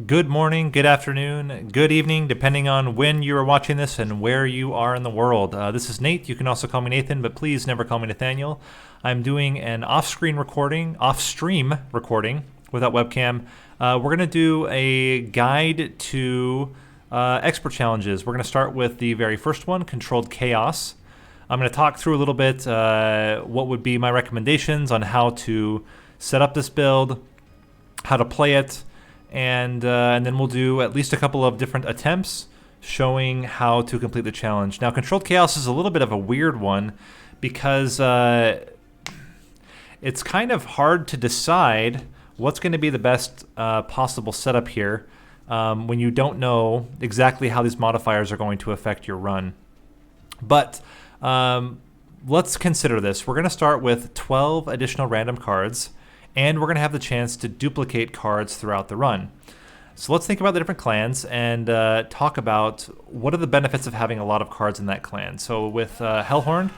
Good morning, good afternoon, good evening, depending on when you are watching this and where you are in the world. This is Nate. You can also call me Nathan, but please never call me Nathaniel. I'm doing an off-stream recording without webcam. We're going to do a guide to expert challenges. We're going to start with the very first one, Controlled Chaos. I'm going to talk through a little bit what would be my recommendations on how to set up this build, how to play it, and then we'll do at least a couple of different attempts showing how to complete the challenge. Now, Controlled Chaos is a little bit of a weird one because it's kind of hard to decide what's going to be the best possible setup here when you don't know exactly how these modifiers are going to affect your run. But let's consider this. We're going to start with 12 additional random cards, and we're going to have the chance to duplicate cards throughout the run. So let's think about the different clans and talk about what are the benefits of having a lot of cards in that clan. So with Hellhorn,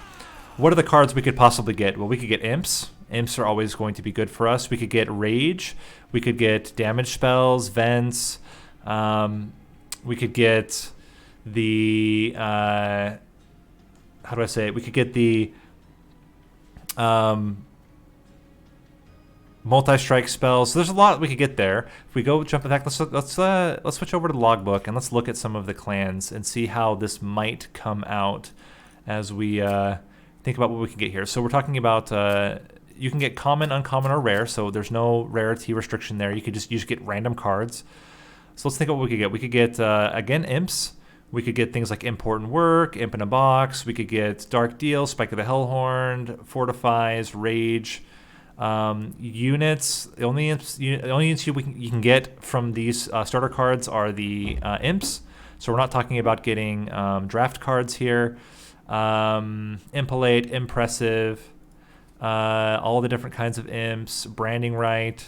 what are the cards we could possibly get? Well, we could get Imps. Imps are always going to be good for us. We could get Rage. We could get damage spells, Vents. We could get the... how do I say it? We could get the... multi-strike spells. So there's a lot we could get there. If we go jump attack, let's switch over to the logbook and let's look at some of the clans and see how this might come out as we think about what we can get here. So we're talking about you can get common, uncommon, or rare. So there's no rarity restriction there. You just get random cards. So let's think of what we could get. We could get again Imps. We could get things like Important Work, Imp in a Box. We could get Dark Deal, Spike of the Hellhorn, Fortifies, Rage. Units. The only units you can get from these starter cards are the Imps. So we're not talking about getting draft cards here. Impalate, Impressive, all the different kinds of Imps, Branding Right,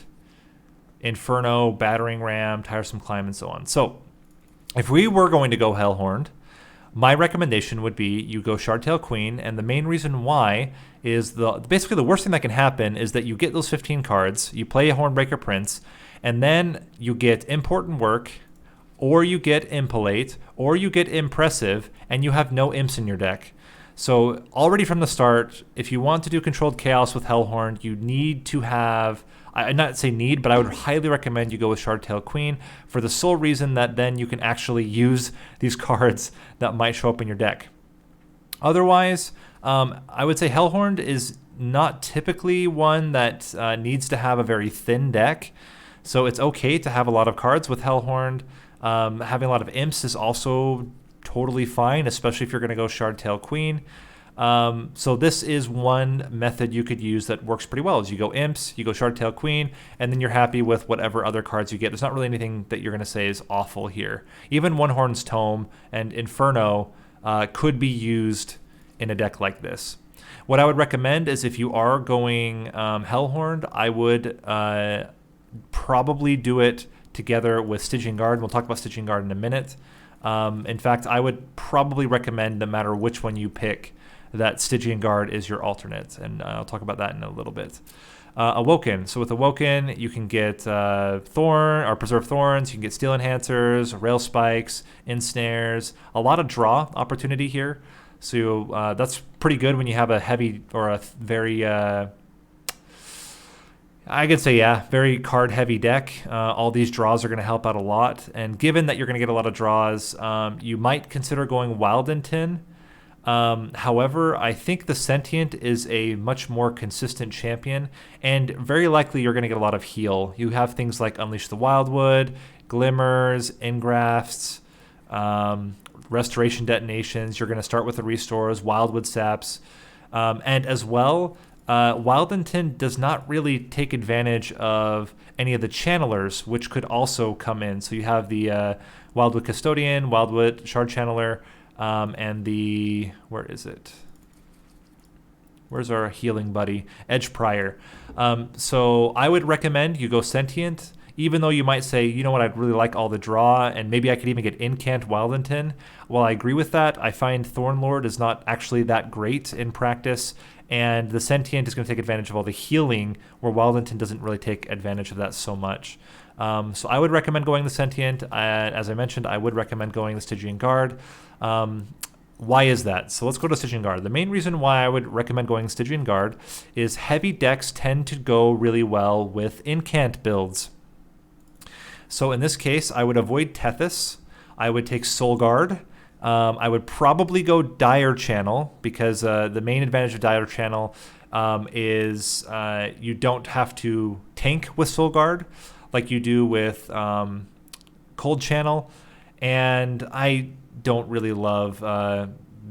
Inferno, Battering Ram, Tiresome Climb, and so on. So if we were going to go Hellhorned, my recommendation would be you go Shardtail Queen, and the main reason why is basically the worst thing that can happen is that you get those 15 cards, you play a Hornbreaker Prince, and then you get Important Work, or you get Impalate, or you get Impressive, and you have no Imps in your deck. So already from the start, if you want to do Controlled Chaos with Hellhorn, you need to have... I'd not say need, but I would highly recommend you go with Shardtail Queen for the sole reason that then you can actually use these cards that might show up in your deck. Otherwise, I would say Hellhorn is not typically one that needs to have a very thin deck. So it's okay to have a lot of cards with Hellhorn. Having a lot of Imps is also totally fine, especially if you're going to go Shardtail Queen. So this is one method you could use that works pretty well. Is you go Imps, you go Shardtail Queen, and then you're happy with whatever other cards you get. There's not really anything that you're going to say is awful here. Even One Horn's Tome and Inferno could be used in a deck like this. What I would recommend is if you are going Hellhorned, I would probably do it together with Stygian Guard. We'll talk about Stygian Guard in a minute. In fact, I would probably recommend, no matter which one you pick, that Stygian Guard is your alternate, and I'll talk about that in a little bit. Awoken. So with Awoken, you can get Thorn or Preserve Thorns. You can get Steel Enhancers, Rail Spikes, Ensnares. A lot of draw opportunity here. So that's pretty good when you have a heavy or a very, I could say, very card-heavy deck. All these draws are going to help out a lot. And given that you're going to get a lot of draws, you might consider going Wildentin. However, I think the Sentient is a much more consistent champion, and very likely you're going to get a lot of heal. You have things like Unleash the Wildwood, Glimmers, Ingrafts, Restoration Detonations. You're going to start with the Restores, Wildwood Saps, and as well, Wildentin does not really take advantage of any of the Channelers, which could also come in. So you have the Wildwood Custodian, Wildwood Shard Channeler, and the, where is it? Where's our healing buddy? Edge Prior. So I would recommend you go Sentient, even though you might say, you know what, I'd really like all the draw, and maybe I could even get Incant Wildentin. While I agree with that, I find Thornlord is not actually that great in practice, and the Sentient is going to take advantage of all the healing, where Wildentin doesn't really take advantage of that so much. So I would recommend going the Sentient. As I mentioned, I would recommend going the Stygian Guard. Why is that? So let's go to Stygian Guard. The main reason why I would recommend going Stygian Guard is heavy decks tend to go really well with incant builds. So in this case, I would avoid Tethys. I would take Soul Guard. I would probably go Dire Channel because the main advantage of Dire Channel is you don't have to tank with Soul Guard like you do with Cold Channel. And I don't really love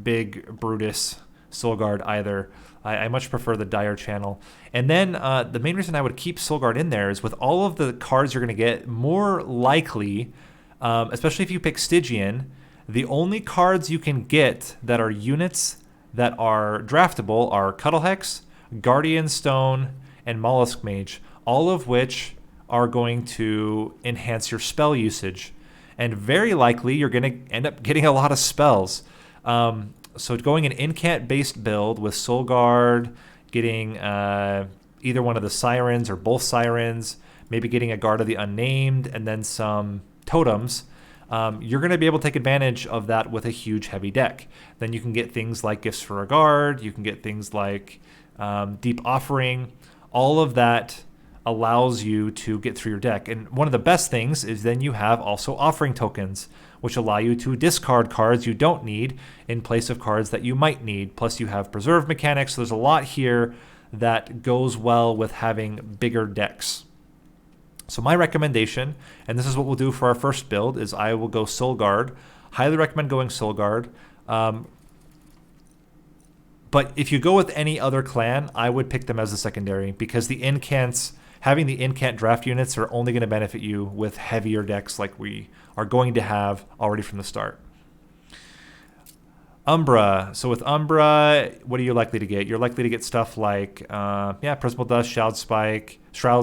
big Brutus Soul Guard either. I much prefer the Dire Channel. And then the main reason I would keep Soul Guard in there is with all of the cards you're going to get, more likely, especially if you pick Stygian, the only cards you can get that are units that are draftable are Cuddlehex, Guardian Stone, and Mollusk Mage, all of which are going to enhance your spell usage. And very likely you're going to end up getting a lot of spells. So going an incant-based build with Soul Guard, getting either one of the Sirens or both Sirens, maybe getting a Guard of the Unnamed, and then some Totems, you're going to be able to take advantage of that with a huge heavy deck. Then you can get things like Gifts for a Guard, you can get things like Deep Offering. All of that allows you to get through your deck. And one of the best things is then you have also Offering Tokens, which allow you to discard cards you don't need in place of cards that you might need. Plus you have Preserve mechanics. So there's a lot here that goes well with having bigger decks. So my recommendation, and this is what we'll do for our first build, is I will go Soul Guard. Highly recommend going Soul Guard. But if you go with any other clan, I would pick them as a secondary because the incants, having the incant draft units are only going to benefit you with heavier decks like we are going to have already from the start. Umbra. So with Umbra, what are you likely to get? You're likely to get stuff like Prismal Dust, Shroud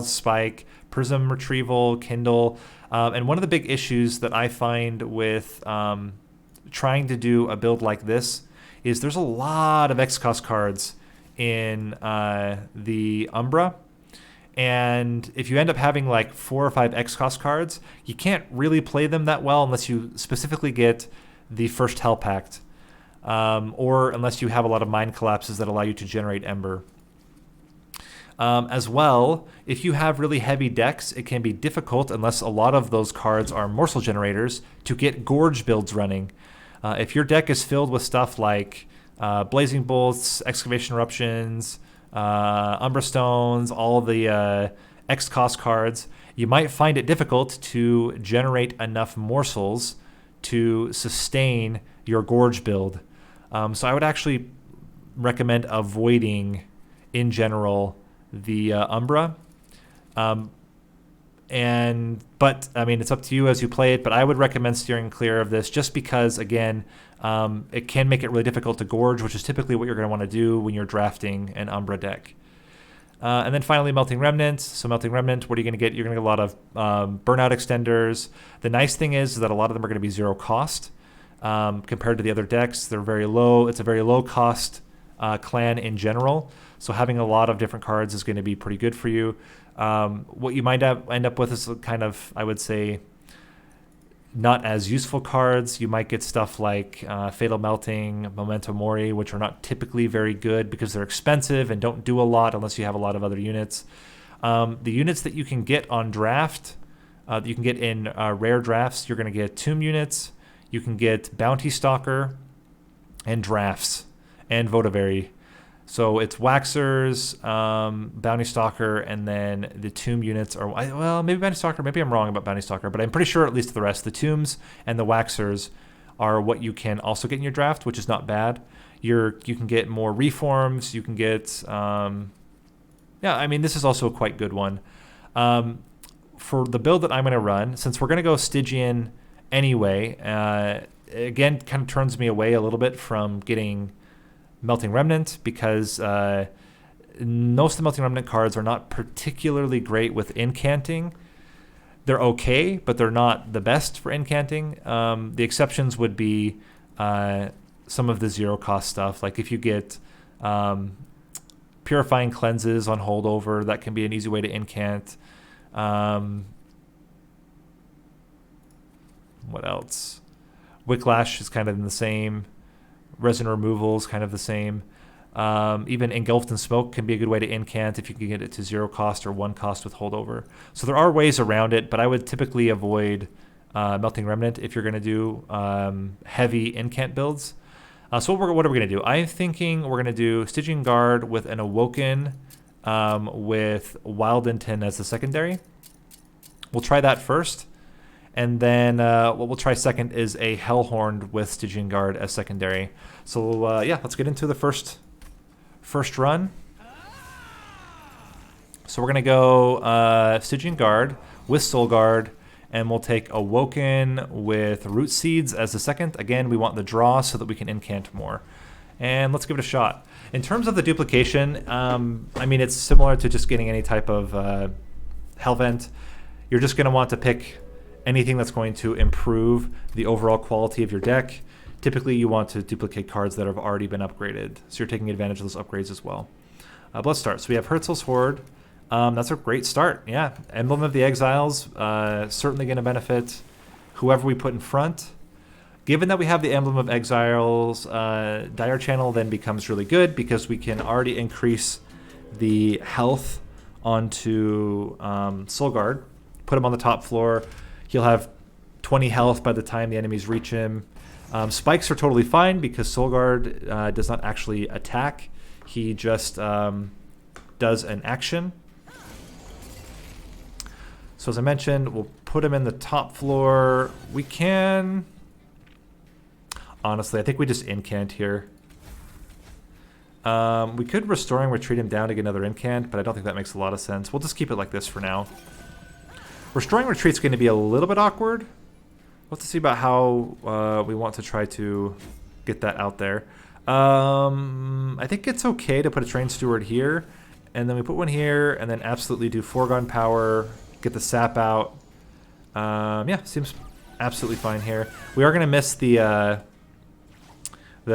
Spike, Prism Retrieval, Kindle. And one of the big issues that I find with trying to do a build like this is there's a lot of X-Cost cards in the Umbra. And if you end up having like 4 or 5 X-Cost cards, you can't really play them that well unless you specifically get the first Hell Pact. Or unless you have a lot of Mind Collapses that allow you to generate Ember. As well, if you have really heavy decks, it can be difficult, unless a lot of those cards are morsel generators, to get Gorge builds running. If your deck is filled with stuff like Blazing Bolts, Excavation Eruptions, Umbra Stones, all the X-Cost cards, you might find it difficult to generate enough morsels to sustain your Gorge build. So I would actually recommend avoiding, in general, the Umbra. But I mean, it's up to you as you play it, but I would recommend steering clear of this just because, again, it can make it really difficult to Gorge, which is typically what you're going to want to do when you're drafting an Umbra deck. And then finally, Melting Remnant. So Melting Remnant, what are you going to get? You're going to get a lot of Burnout Extenders. The nice thing is that a lot of them are going to be 0 cost compared to the other decks. They're very low. It's a very low cost clan in general. So having a lot of different cards is going to be pretty good for you. What you might end up with is kind of, I would say, not as useful cards. You might get stuff like Fatal Melting, Memento Mori, which are not typically very good because they're expensive and don't do a lot unless you have a lot of other units. The units that you can get on draft, that you can get in rare drafts, you're going to get Tomb units, you can get Bounty Stalker, and Drafts, and Votivary. So it's Waxers, Bounty Stalker, and then the Tomb units are, well, maybe Bounty Stalker, maybe I'm wrong about Bounty Stalker, but I'm pretty sure at least the rest, the Tombs and the Waxers are what you can also get in your draft, which is not bad. You can get more Reforms, you can get, this is also a quite good one. For the build that I'm going to run, since we're going to go Stygian anyway, again, kind of turns me away a little bit from getting Melting Remnant because most of the Melting Remnant cards are not particularly great with incanting. They're okay, but they're not the best for incanting. The exceptions would be some of the 0 cost stuff. Like if you get Purifying Cleanses on Holdover, that can be an easy way to incant. What else? Wicklash is kind of in the same. Resin removal is kind of the same. Even Engulfed in Smoke can be a good way to incant if you can get it to 0 cost or 1 cost with holdover. So there are ways around it, but I would typically avoid Melting Remnant if you're going to do heavy incant builds. So what are we going to do? I'm thinking we're going to do Stygian Guard with an Awoken with Wild Intent as the secondary. We'll try that first. And then what we'll try second is a Hellhorn with Stygian Guard as secondary. So yeah, let's get into the first run. So we're going to go Stygian Guard with Soul Guard. And we'll take Awoken with Root Seeds as the second. Again, we want the draw so that we can incant more. And let's give it a shot. In terms of the duplication, I mean, it's similar to just getting any type of Hellvent. You're just going to want to pick anything that's going to improve the overall quality of your deck. Typically, you want to duplicate cards that have already been upgraded. So you're taking advantage of those upgrades as well. But let's start. So we have Herzal's Hoard. That's a great start. Yeah, Emblem of the Exiles, certainly going to benefit whoever we put in front. Given that we have the Emblem of Exiles, Dire Channel then becomes really good because we can already increase the health onto Soul Guard. Put him on the top floor. He'll have 20 health by the time the enemies reach him. Spikes are totally fine because Soul Guard does not actually attack. He just does an action. So as I mentioned, we'll put him in the top floor. We can... Honestly, I think we just incant here. We could Restoring Retreat him down to get another incant, but I don't think that makes a lot of sense. We'll just keep it like this for now. Restoring Retreat's going to be a little bit awkward. We'll have to see about how we want to try to get that out there. I think it's okay to put a Train Steward here, and then we put one here, and then absolutely do Foregone Power, get the sap out. Yeah, seems absolutely fine here. We are going to miss the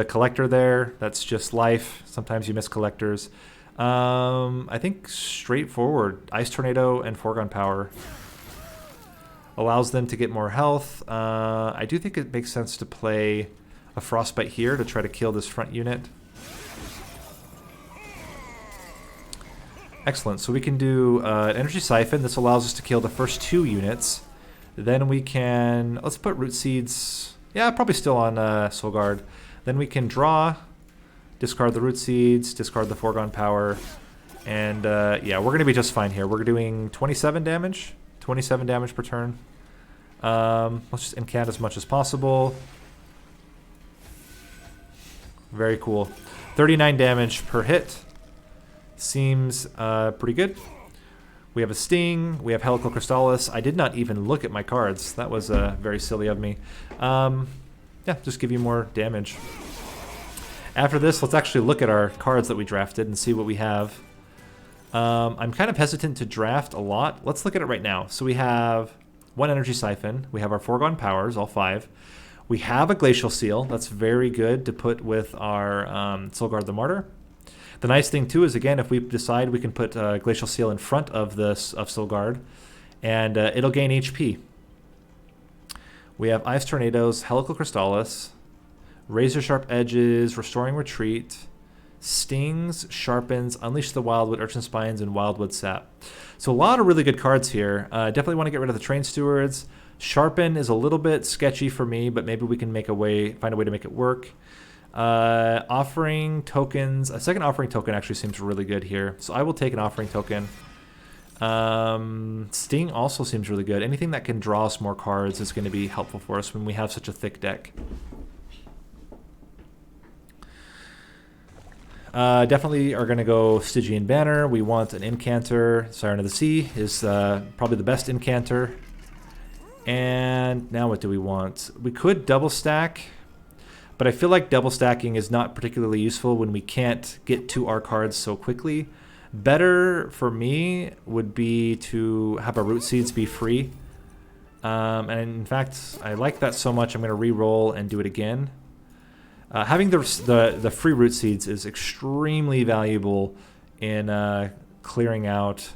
collector there. That's just life. Sometimes you miss collectors. I think straightforward. Ice Tornado and Foregone Power allows them to get more health. I do think it makes sense to play a Frostbite here to try to kill this front unit. Excellent. So we can do an Energy Siphon. This allows us to kill the first 2 units. Then we can... Let's put Root Seeds. Yeah, probably still on Soul Guard. Then we can draw, discard the Root Seeds, discard the Foregone Power. And yeah, we're going to be just fine here. We're doing 27 damage. 27 damage per turn. Let's just incant as much as possible. Very cool. 39 damage per hit. Seems pretty good. We have a Sting. We have Helical Crystallis. I did not even look at my cards. That was very silly of me. Yeah, just give you more damage. After this, let's actually look at our cards that we drafted and see what we have. I'm kind of hesitant to draft a lot. Let's look at it right now. So we have 1 Energy Siphon. We have our Foregone Powers, all 5. We have a Glacial Seal. That's very good to put with our Soul Guard the Martyr. The nice thing, too, is, again, if we decide we can put Glacial Seal in front of this of Soul Guard, and it'll gain HP. We have Ice Tornadoes, Helical Crystallis, Razor Sharp Edges, Restoring Retreat, Stings, Sharpens, Unleash the Wildwood, Urchin Spines, and Wildwood Sap. So a lot of really good cards here. Definitely want to get rid of the Train Stewards. Sharpen is a little bit sketchy for me, but maybe we can find a way to make it work. Offering tokens. A second offering token actually seems really good here. So I will take an offering token. Sting also seems really good. Anything that can draw us more cards is going to be helpful for us when we have such a thick deck. Definitely are going to go Stygian Banner. We want an Incanter. Siren of the Sea is probably the best Incanter. And now what do we want? We could double stack, but I feel like double stacking is not particularly useful when we can't get to our cards so quickly. Better for me would be to have our Root Seeds be free. And in fact, I like that so much, I'm going to re-roll and do it again. Having the free Root Seeds is extremely valuable in clearing out,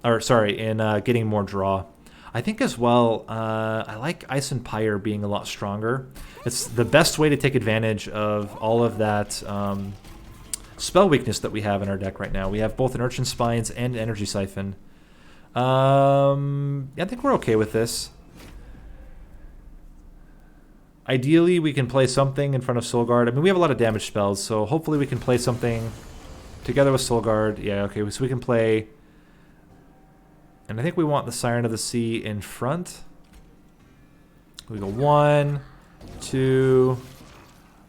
or sorry, in getting more draw. I think as well, I like Ice and Pyre being a lot stronger. It's the best way to take advantage of all of that spell weakness that we have in our deck right now. We have both an Urchin Spines and an Energy Siphon. Yeah, I think we're okay with this. Ideally, we can play something in front of Soul Guard. I mean, we have a lot of damage spells, so hopefully we can play something together with Soul Guard. Yeah, okay, so we can play... And I think we want the Siren of the Sea in front. We go 1, 2,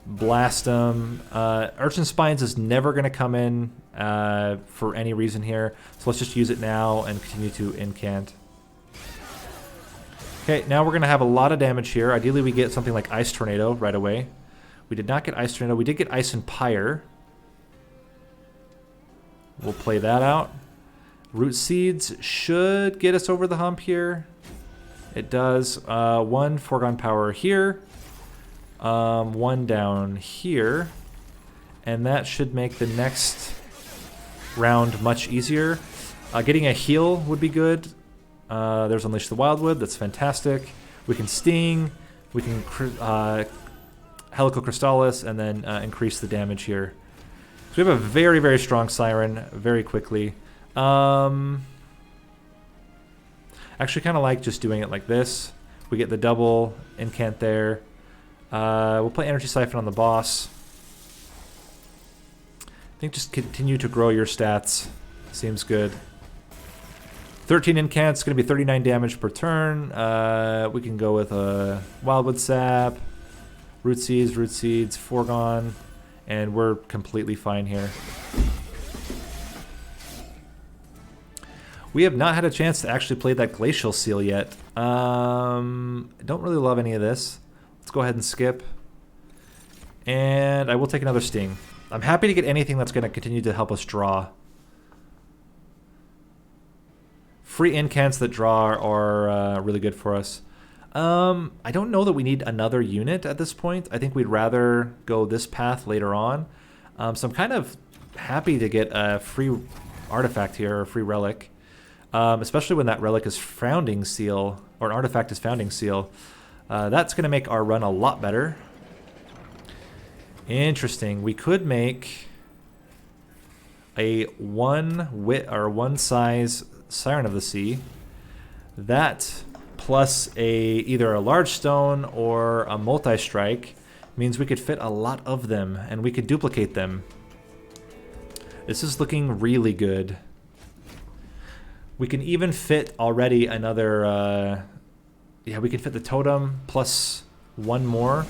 blast them. Urchin Spines is never going to come in for any reason here, so let's just use it now and continue to incant. Okay, now we're going to have a lot of damage here. Ideally, we get something like Ice Tornado right away. We did not get Ice Tornado. We did get Ice and Pyre. We'll play that out. Root Seeds should get us over the hump here. It does. 1 Foregone Power here. 1 down here. And that should make the next round much easier. Getting a heal would be good. There's Unleash the Wildwood. That's fantastic. We can Sting. We can Helical Crystallis and then increase the damage here. So we have a very, very strong Siren very quickly. Actually kind of like just doing it like this. We get the double incant there. We'll play Energy Siphon on the boss. I think just continue to grow your stats. Seems good. 13 incants, going to be 39 damage per turn. We can go with a Wildwood Sap, Root Seeds, Foregone, and we're completely fine here. We have not had a chance to actually play that Glacial Seal yet. I don't really love any of this. Let's go ahead and skip. And I will take another Sting. I'm happy to get anything that's going to continue to help us draw. Free incants that draw are really good for us. I don't know that we need another unit at this point. I think we'd rather go this path later on. So I'm kind of happy to get a free artifact here, or a free relic. Especially when that relic is Founding Seal, or an artifact is Founding Seal. That's going to make our run a lot better. Interesting. We could make a one size Siren of the Sea. That plus either a large stone or a multi-strike means we could fit a lot of them and we could duplicate them. This is looking really good. We can even fit already another yeah, we can fit the totem plus 1 more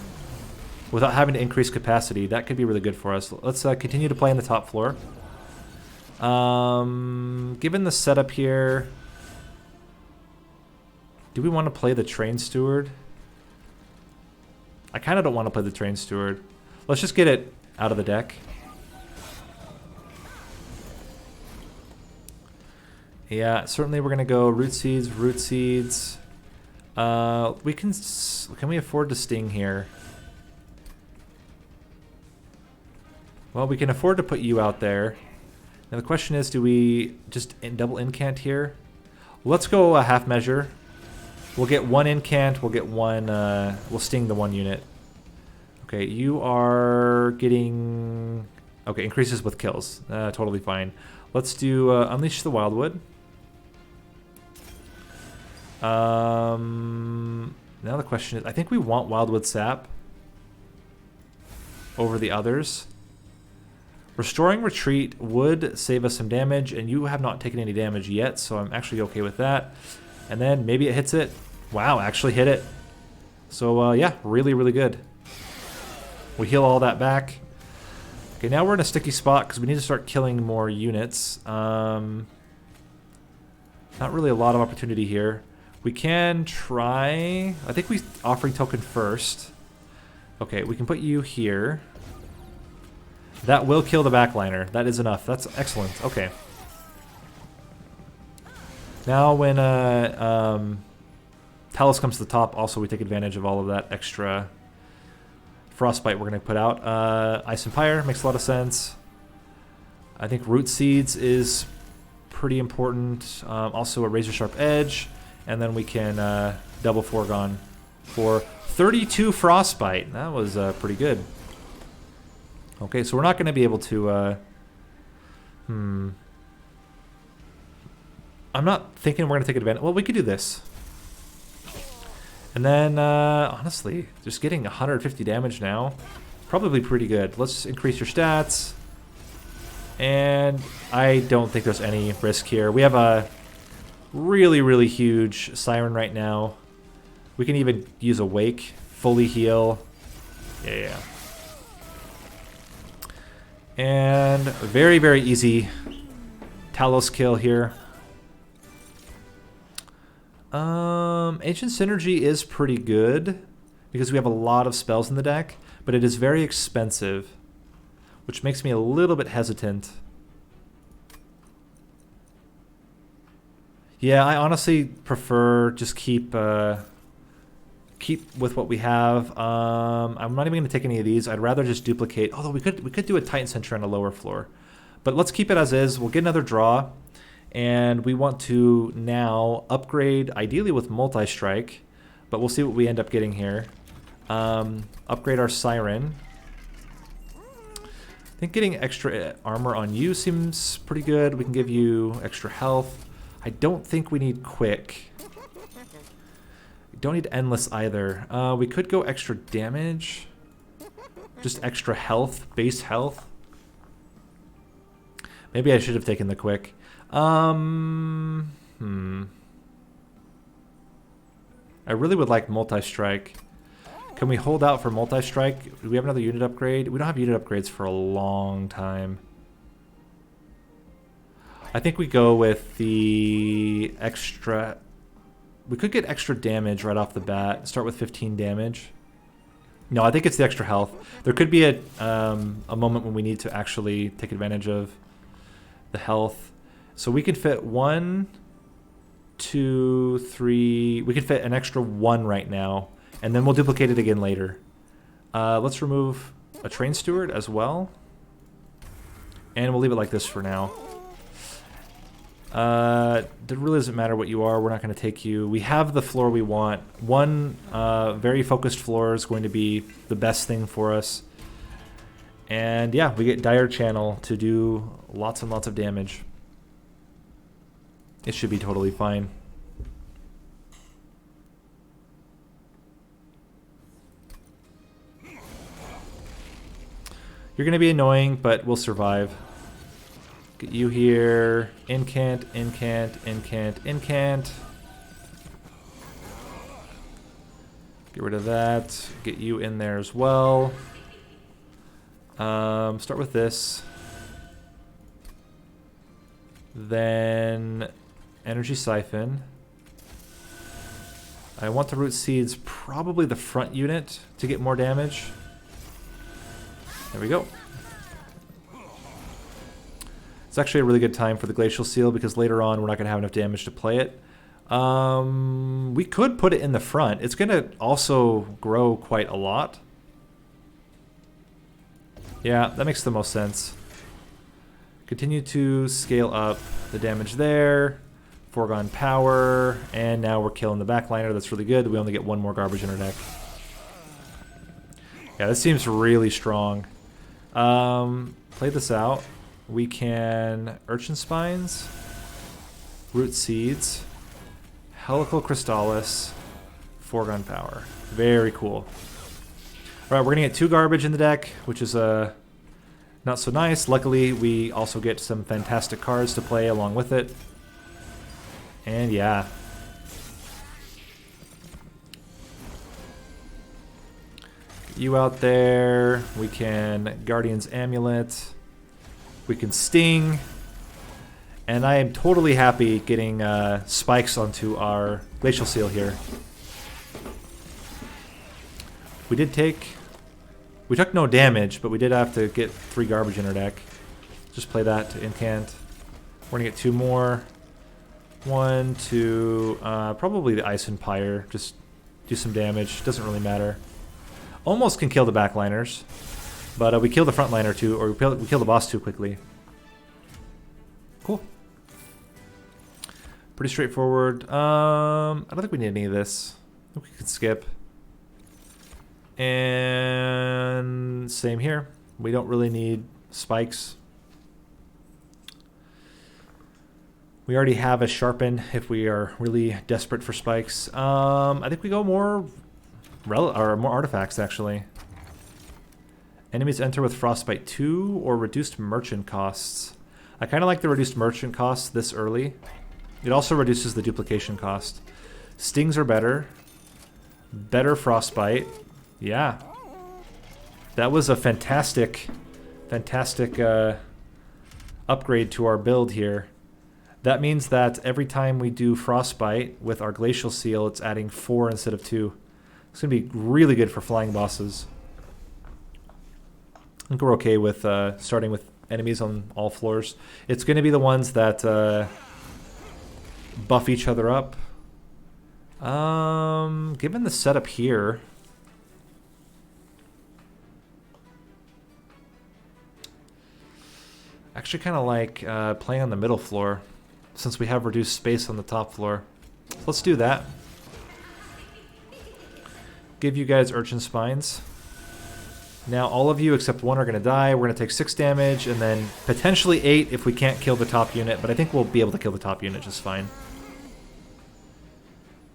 without having to increase capacity. That could be really good for us. Let's continue to play on the top floor. Given the setup here, do we want to play the Train Steward? I kind of don't want to play the Train Steward. Let's just get it out of the deck. Yeah, certainly we're going to go Root Seeds. Can we afford to Sting here? Well, we can afford to put you out there. Now the question is, do we just double incant here? Let's go a half measure. We'll get 1 incant, we'll get 1, we'll Sting the 1 unit. Okay, you are getting... Okay, increases with kills. Totally fine. Let's do Unleash the Wildwood. Now the question is, I think we want Wildwood Sap over the others. Restoring Retreat would save us some damage, and you have not taken any damage yet, so I'm actually okay with that. And then maybe it hits it. Wow, actually hit it. So yeah, really, really good. We heal all that back. Okay, now we're in a sticky spot because we need to start killing more units. Not really a lot of opportunity here. We can try... I think we Offering Token first. Okay, we can put you here. That will kill the backliner. That is enough. That's excellent. Okay. Now when Talos comes to the top, also we take advantage of all of that extra Frostbite we're going to put out. Ice and Pyre makes a lot of sense. I think Root Seeds is pretty important. Also a Razor Sharp Edge. And then we can double Foregone for 32 Frostbite. That was pretty good. Okay, so we're not going to be able to... I'm not thinking we're going to take advantage... Well, we could do this. And then, honestly, just getting 150 damage now, probably pretty good. Let's increase your stats. And I don't think there's any risk here. We have a really, really huge Siren right now. We can even use Awake, fully heal. Yeah. And very, very easy Talos kill here. Ancient Synergy is pretty good because we have a lot of spells in the deck, but it is very expensive, which makes me a little bit hesitant. Yeah, I honestly prefer just keep with what we have. I'm not even going to take any of these. I'd rather just duplicate. Although we could do a Titan Sentry on a lower floor, but let's keep it as is. We'll get another draw. And we want to now upgrade, ideally with multi-strike, but we'll see what we end up getting here. Upgrade our Siren. I think getting extra armor on you seems pretty good. We can give you extra health. I don't think we need quick. We don't need endless either. We could go extra damage. Just extra health, base health. Maybe I should have taken the quick. I really would like multi-strike. Can we hold out for multi-strike? Do we have another unit upgrade? We don't have unit upgrades for a long time. I think we go with the extra... We could get extra damage right off the bat. Start with 15 damage. No, I think it's the extra health. There could be a moment when we need to actually take advantage of the health. So we can fit 1, 2, 3. We can fit an extra 1 right now, and then we'll duplicate it again later. Let's remove a Train Steward as well, and we'll leave it like this for now. It really doesn't matter what you are. We're not going to take you. We have the floor we want. One very focused floor is going to be the best thing for us. And yeah, we get Dire Channel to do lots and lots of damage. It should be totally fine. You're going to be annoying, but we'll survive. Get you here. Incant, incant, incant, incant. Get rid of that. Get you in there as well. Start with this. Then Energy Siphon. I want the Root Seeds, probably the front unit, to get more damage. There we go. It's actually a really good time for the Glacial Seal because later on we're not going to have enough damage to play it. We could put it in the front. It's going to also grow quite a lot. Yeah, that makes the most sense. Continue to scale up the damage there. Foregone power. And now we're killing the backliner. That's really good. We only get 1 more garbage in our deck. Yeah, this seems really strong. Play this out. We can Urchin Spines, Root Seeds, Helical Crystallis, Foregone Power. Very cool. Alright, we're going to get 2 garbage in the deck, which is not so nice. Luckily, we also get some fantastic cards to play along with it. And yeah. Get you out there. We can Guardian's Amulet. We can Sting. And I am totally happy getting spikes onto our Glacial Seal here. We took no damage, but we did have to get 3 garbage in our deck. Just play that to incant. We're gonna get 2 more. 1, 2, probably the Ice Empire. Just do some damage. Doesn't really matter. Almost can kill the backliners, but we kill the frontliner too, or we kill the boss too quickly. Cool. Pretty straightforward. I don't think we need any of this. I think we can skip. And same here. We don't really need spikes. We already have a sharpen if we are really desperate for spikes. I think we go more artifacts actually. Enemies enter with frostbite 2 or reduced merchant costs. I kind of like the reduced merchant costs this early. It also reduces the duplication cost. Stings are better. Better frostbite. Yeah. That was a fantastic upgrade to our build here. That means that every time we do frostbite with our glacial seal, it's adding 4 instead of 2. It's going to be really good for flying bosses. I think we're okay with starting with enemies on all floors. It's going to be the ones that buff each other up. Given the setup here, actually kind of like playing on the middle floor since we have reduced space on the top floor. Let's do that. Give you guys urchin spines. Now all of you except one are going to die. We're going to take 6 damage and then potentially 8 if we can't kill the top unit, but I think we'll be able to kill the top unit just fine.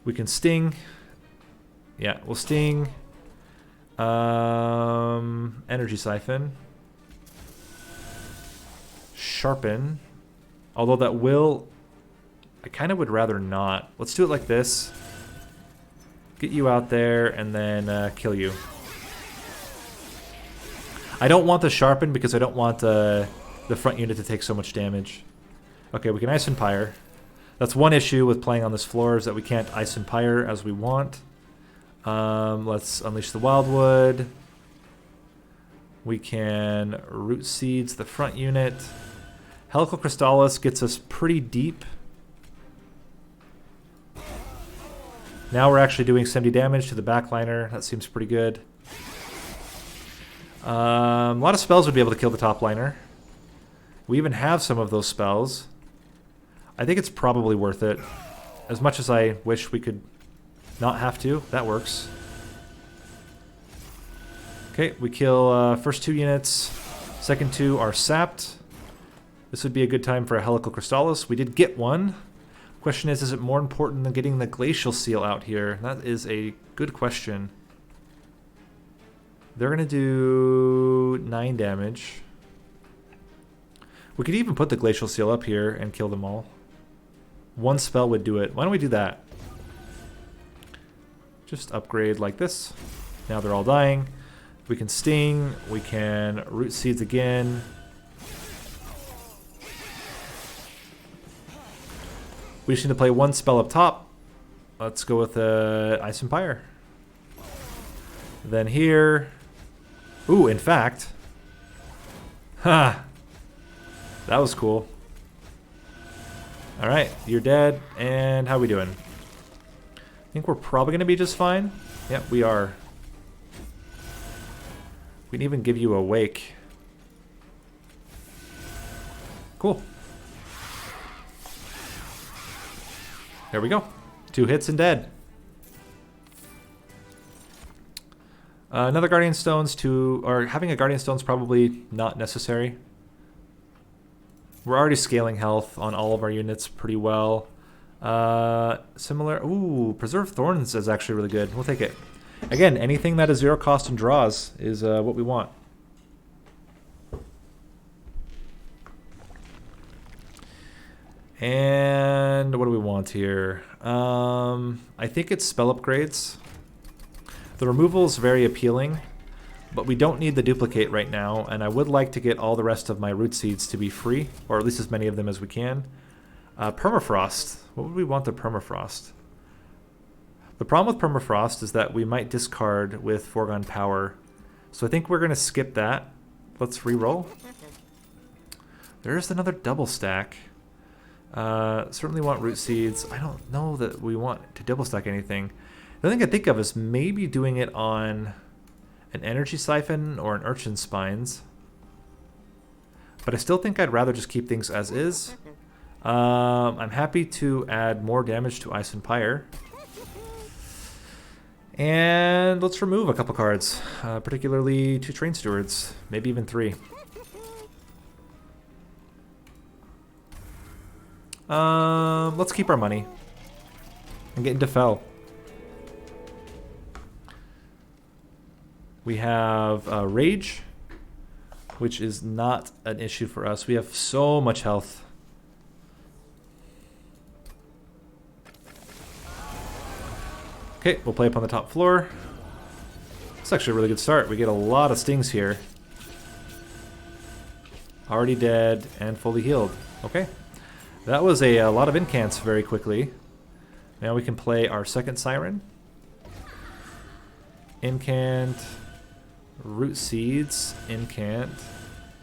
We can sting. Yeah, we'll sting. Energy siphon. Sharpen. Although that will... I kind of would rather not. Let's do it like this. Get you out there and then kill you. I don't want the sharpen because I don't want the front unit to take so much damage. Okay, we can ice and pyre. That's one issue with playing on this floor is that we can't ice and pyre as we want. Let's unleash the wildwood. We can root seeds the front unit. Helical Crystallis gets us pretty deep. Now we're actually doing 70 damage to the backliner. That seems pretty good. A lot of spells would be able to kill the top liner. We even have some of those spells. I think it's probably worth it. As much as I wish we could not have to. That works. Okay, we kill first 2 units. Second 2 are sapped. This would be a good time for a Helical Crystallis. We did get one. Question is it more important than getting the Glacial Seal out here? That is a good question. They're going to do 9 damage. We could even put the Glacial Seal up here and kill them all. One spell would do it. Why don't we do that? Just upgrade like this. Now they're all dying. We can sting. We can root seeds again. We just need to play one spell up top. Let's go with Ice and Pyre. Then here. Ooh, in fact. Ha! That was cool. Alright, you're dead. And how we doing? I think we're probably going to be just fine. Yep, we are. We can even give you a wake. Cool. There we go. 2 hits and dead. Another Guardian Stone's or having a Guardian Stone's probably not necessary. We're already scaling health on all of our units pretty well. Similar. Ooh, Preserve Thorns is actually really good. We'll take it. Again, anything that is 0 cost and draws is what we want. And what do we want here? I think it's spell upgrades. The removal is very appealing, but we don't need the duplicate right now, and I would like to get all the rest of my root seeds to be free, or at least as many of them as we can. Permafrost. What would we want the permafrost? The problem with permafrost is that we might discard with foregone power, so I think we're going to skip that. Let's re-roll. There's another double stack. Certainly want root seeds. I don't know that we want to double stack anything. The thing I think of is maybe doing it on an energy siphon or an urchin spines. But I still think I'd rather just keep things as is. I'm happy to add more damage to Ice and Pyre. And let's remove a couple cards, particularly 2 Train Stewards, maybe even 3. Let's keep our money and get into Fel. We have Rage, which is not an issue for us. We have so much health. Okay, we'll play up on the top floor. It's actually a really good start. We get a lot of stings here. Already dead and fully healed. Okay. That was a lot of incants very quickly. Now we can play our second Siren. Incant. Root Seeds. Incant.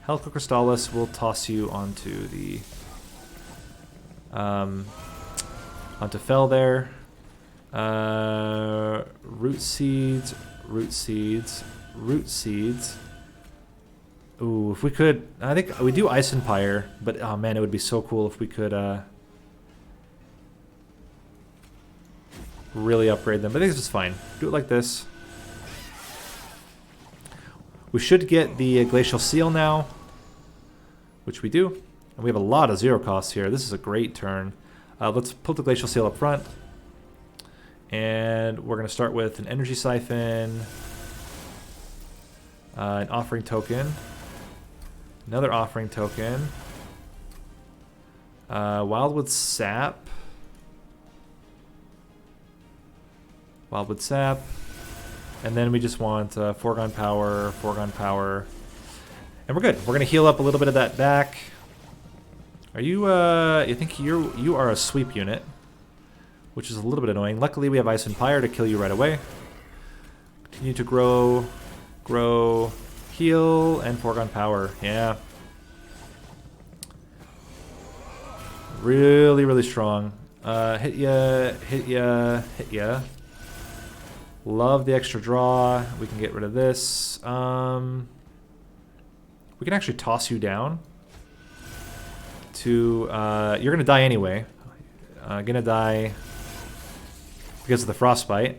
Helical Crystallis will toss you onto the... onto Fel there. Root Seeds, Root Seeds, Root Seeds. Ooh, if we could, I think we do Ice and Pyre, but oh man, it would be so cool if we could really upgrade them. But I think it's fine. Do it like this. We should get the Glacial Seal now, which we do. And we have a lot of 0 costs here. This is a great turn. Let's put the Glacial Seal up front. And we're going to start with an Energy Siphon, an Offering Token, another Offering Token, Wildwood Sap, and then we just want Foregone Power, and we're good. We're going to heal up a little bit of that back. Are you, you think you are a sweep unit? Which is a little bit annoying. Luckily, we have Ice and Pyre to kill you right away. Continue to grow, heal, and Foregone Power. Yeah. Really, really strong. Hit ya. Love the extra draw. We can get rid of this. We can actually toss you down to... you're going to die anyway. Gonna die... because of the Frostbite.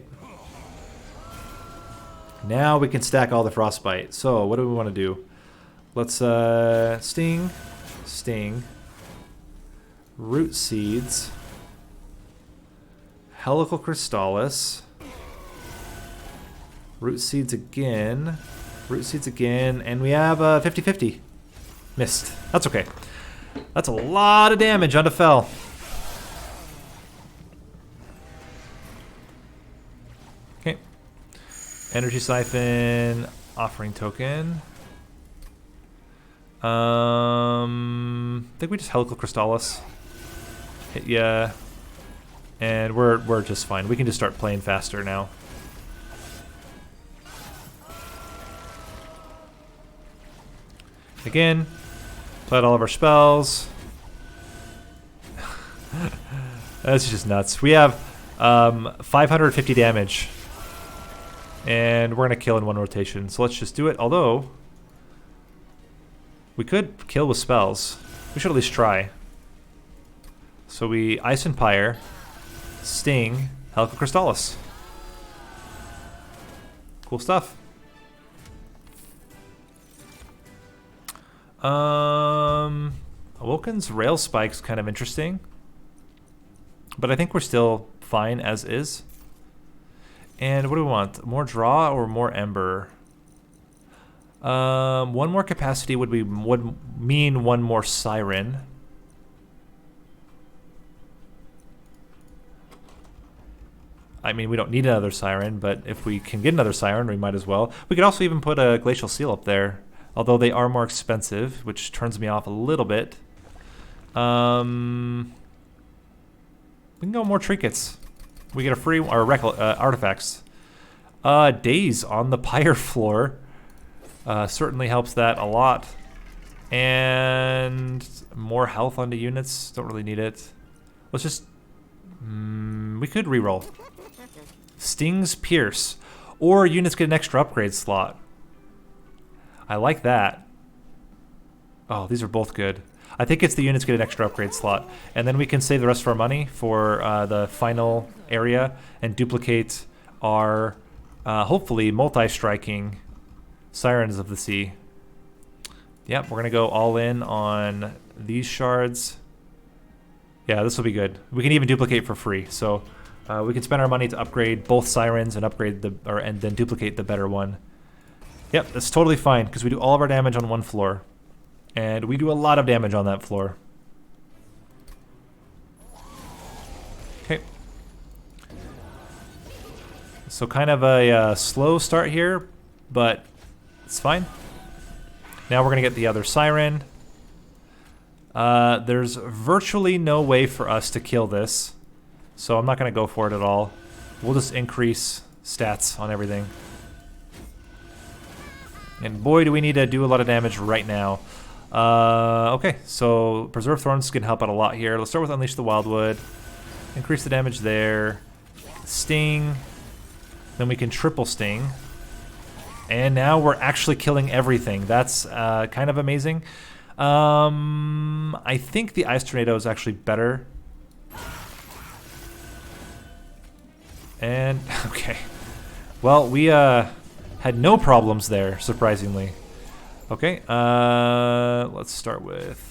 Now we can stack all the Frostbite. So what do we want to do? Let's Sting, Root Seeds, Helical Crystallis, Root Seeds again, and we have 50-50. Missed. That's okay. That's a lot of damage onto Fel. Energy Siphon, Offering Token. I think we just Helical Crystallis. Hit ya. And we're just fine. We can just start playing faster now. Again, played all of our spells. That's just nuts. We have 550 damage. And we're going to kill in 1 rotation. So let's just do it. Although, we could kill with spells. We should at least try. So we Ice and Pyre, Sting, Helical Crystallis. Cool stuff. Awoken's Rail Spike's kind of interesting. But I think we're still fine as is. And what do we want? More draw or more ember? 1 more capacity would mean 1 more siren. I mean, we don't need another siren, but if we can get another siren, we might as well. We could also even put a Glacial Seal up there, although they are more expensive, which turns me off a little bit. We can go more trinkets. We get a free artifacts. Daze on the Pyre floor certainly helps that a lot. And more health onto units. Don't really need it. Let's just... we could reroll. Sting's Pierce. Or units get an extra upgrade slot. I like that. Oh, these are both good. I think it's the units get an extra upgrade slot. And then we can save the rest of our money for the final area and duplicate our, hopefully, multi-striking Sirens of the Sea. Yep, we're going to go all in on these shards. Yeah, this will be good. We can even duplicate for free. So we can spend our money to upgrade both Sirens and upgrade and then duplicate the better one. Yep, that's totally fine because we do all of our damage on one floor. And we do a lot of damage on that floor. Okay. So kind of a slow start here, but it's fine. Now we're going to get the other Siren. There's virtually no way for us to kill this, so I'm not going to go for it at all. We'll just increase stats on everything. And boy, do we need to do a lot of damage right now. Okay, so Preserve Thorns can help out a lot here. Let's start with Unleash the Wildwood. Increase the damage there. Sting. Then we can triple Sting. And now we're actually killing everything. That's kind of amazing. I think the Ice Tornado is actually better. And, okay. Well, we had no problems there, surprisingly. Okay, let's start with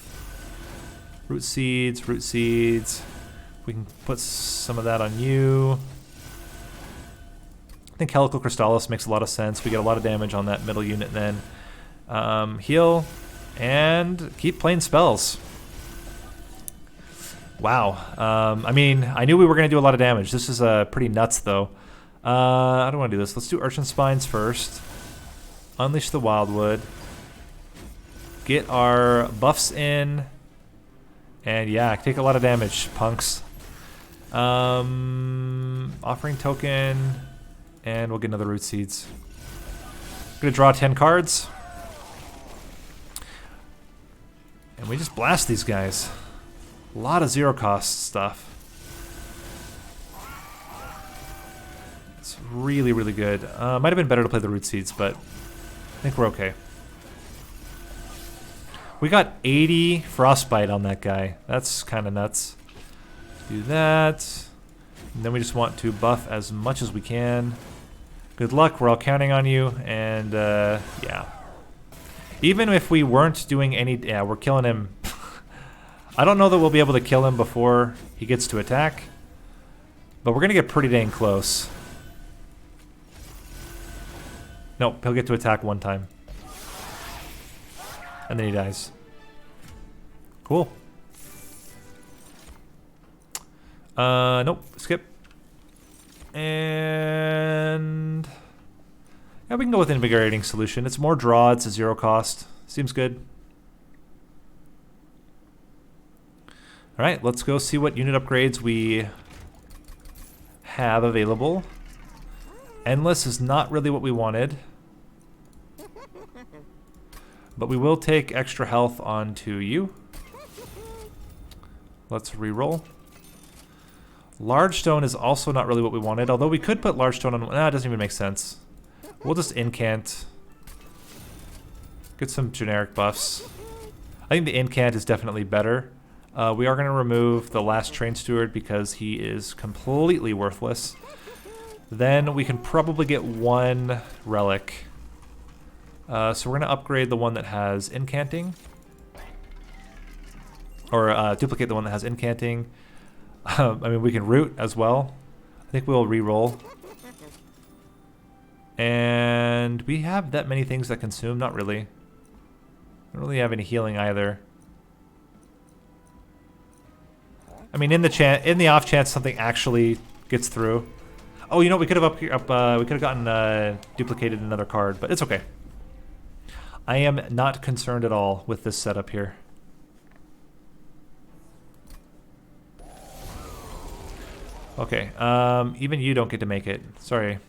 Root Seeds, Root Seeds. We can put some of that on you. I think Helical Crystallis makes a lot of sense. We get a lot of damage on that middle unit then. Heal, and keep playing spells. Wow. I mean, I knew we were going to do a lot of damage. This is pretty nuts, though. I don't want to do this. Let's do Urchin Spines first. Unleash the Wildwood. Get our buffs in. And yeah, take a lot of damage, punks. Offering Token. And we'll get another Root Seeds. Gonna draw 10 cards. And we just blast these guys. A lot of zero cost stuff. It's really, really good. Might have been better to play the Root Seeds, but I think we're okay. We got 80 Frostbite on that guy. That's kind of nuts. Do that. And then we just want to buff as much as we can. Good luck, we're all counting on you, and yeah. Even if we weren't doing any, yeah, we're killing him. I don't know that we'll be able to kill him before he gets to attack, but we're gonna get pretty dang close. Nope, he'll get to attack one time. And then he dies. Cool. Nope, skip. And yeah, we can go with Invigorating Solution. It's more draw, it's a zero cost. Seems good. Alright, let's go see what unit upgrades we have available. Endless is not really what we wanted. But we will take extra health onto you. Let's re-roll. Large Stone is also not really what we wanted, although we could put Large Stone on... Nah, it doesn't even make sense. We'll just incant. Get some generic buffs. I think the incant is definitely better. We are going to remove the last Train Steward because he is completely worthless. Then we can probably get one relic. So we're going to upgrade the one that has incanting. Or duplicate the one that has incanting. I mean, we can root as well. I think we'll re-roll. And we have that many things that consume? Not really. I don't really have any healing either. I mean, in the off chance something actually gets through. Oh, you know, we could have we could have gotten duplicated another card, but it's okay. I am not concerned at all with this setup here. Okay, even you don't get to make it. Sorry.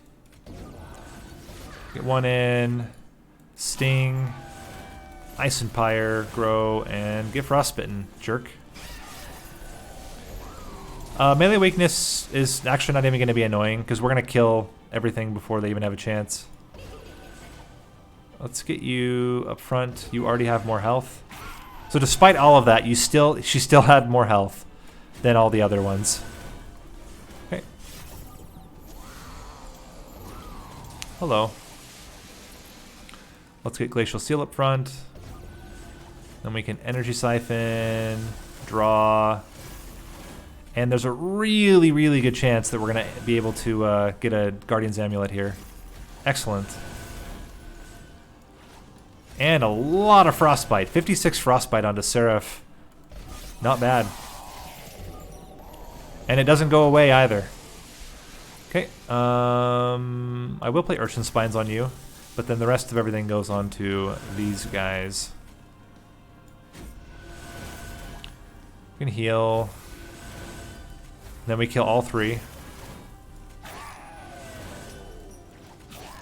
Get one in. Sting. Ice Empire, grow, and get Frostbitten, jerk. Melee weakness is actually not even going to be annoying because we're going to kill everything before they even have a chance. Let's get you up front. You already have more health. So So despite all of that, she still had more health than all the other ones. Okay. Hello. Let's get Glacial Seal up front. Then we can Energy Siphon, draw. And there's a really, really good chance that we're going to be able to get a Guardian's Amulet here. Excellent. And a lot of Frostbite. 56 Frostbite onto Seraph. Not bad. And it doesn't go away either. Okay. I will play Urchin Spines on you, but then the rest of everything goes on to these guys. We can heal. Then we kill all 3.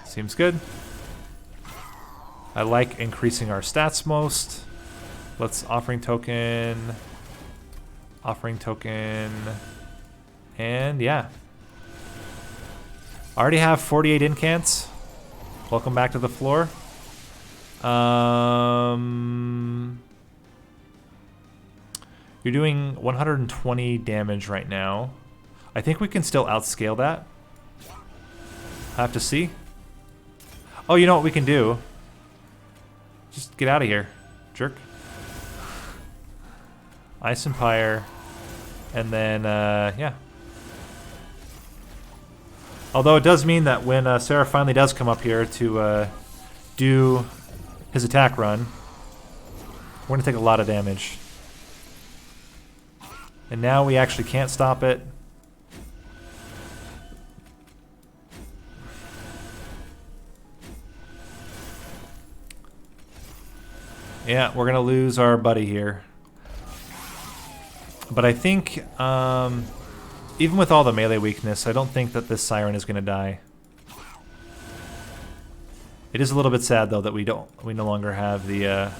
Seems good. I like increasing our stats most. Let's Offering Token. Offering Token. And yeah. I already have 48 incants. Welcome back to the floor. You're doing 120 damage right now. I think we can still outscale that. I have to see. Oh, you know what we can do? Just get out of here, jerk. Ice Empire. And then, yeah. Although it does mean that when Seraph finally does come up here to do his attack run, we're going to take a lot of damage. And now we actually can't stop it. Yeah, we're going to lose our buddy here. But I think, even with all the melee weakness, I don't think that this Siren is going to die. It is a little bit sad, though, that we no longer have the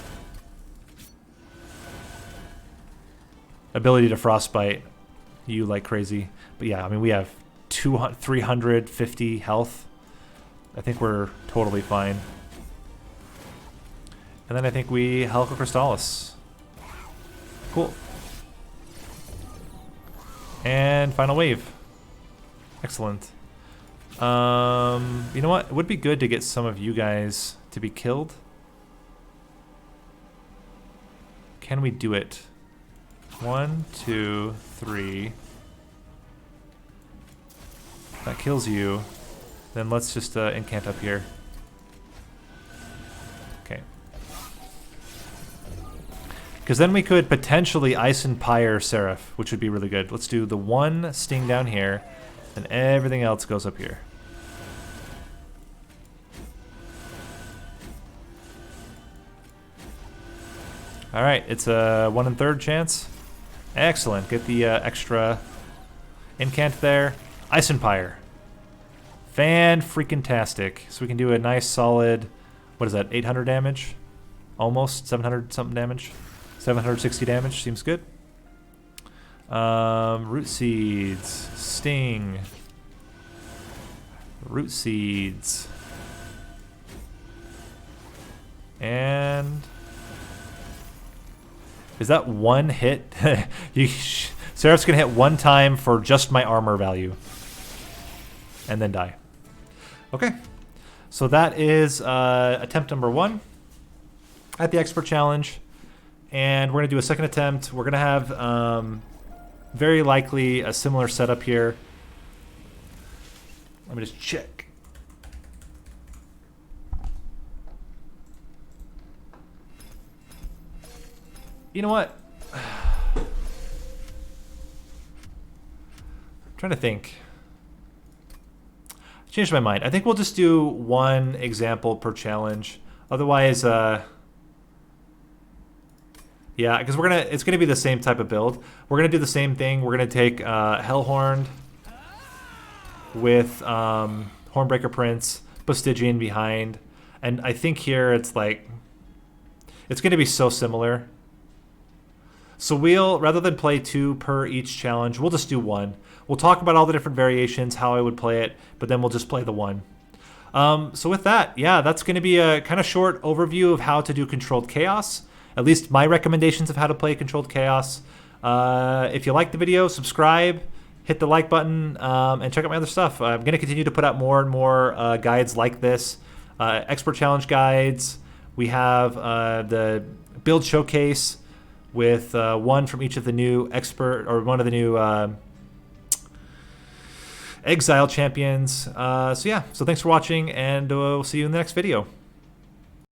ability to Frostbite you like crazy. But yeah, I mean, we have 350 health. I think we're totally fine. And then I think we Helical Crystallis. Cool. And final wave. Excellent. You know what? It would be good to get some of you guys to be killed. Can we do it? 1, 2, 3. That kills you. Then let's just incant up here. Okay. Because then we could potentially Ice and Pyre Seraph, which would be really good. Let's do the 1 sting down here, and everything else goes up here. Alright, it's a 1 1/3 chance. Excellent. Get the extra incant there. Ice and Pyre. Fan-freaking-tastic. So we can do a nice solid, what is that, 800 damage? Almost 700 something damage. 760 damage, seems good. Root Seeds. Sting. Root Seeds. And... is that 1 hit? Seraph's gonna hit 1 time for just my armor value. And then die. Okay. So that is attempt number 1 at the Expert Challenge. And we're gonna do a second attempt. We're gonna have very likely a similar setup here. Let me just check. You know what? I'm trying to think. I changed my mind. I think we'll just do 1 example per challenge. Otherwise, yeah, because it's gonna be the same type of build. We're gonna do the same thing. We're gonna take Hellhorn with Hornbreaker Prince, put Stygian behind, and I think here it's like it's gonna be so similar. So we'll, rather than play 2 per each challenge, we'll just do 1. We'll talk about all the different variations, how I would play it, but then we'll just play the 1. So with that, yeah, that's going to be a kind of short overview of how to do Controlled Chaos. at least my recommendations of how to play Controlled Chaos. If you like the video, subscribe, hit the like button, and check out my other stuff. I'm going to continue to put out more and more guides like this, expert challenge guides. We have the build showcase with one from each of the new expert, or one of the new Exile champions. So yeah, so thanks for watching, and we'll see you in the next video.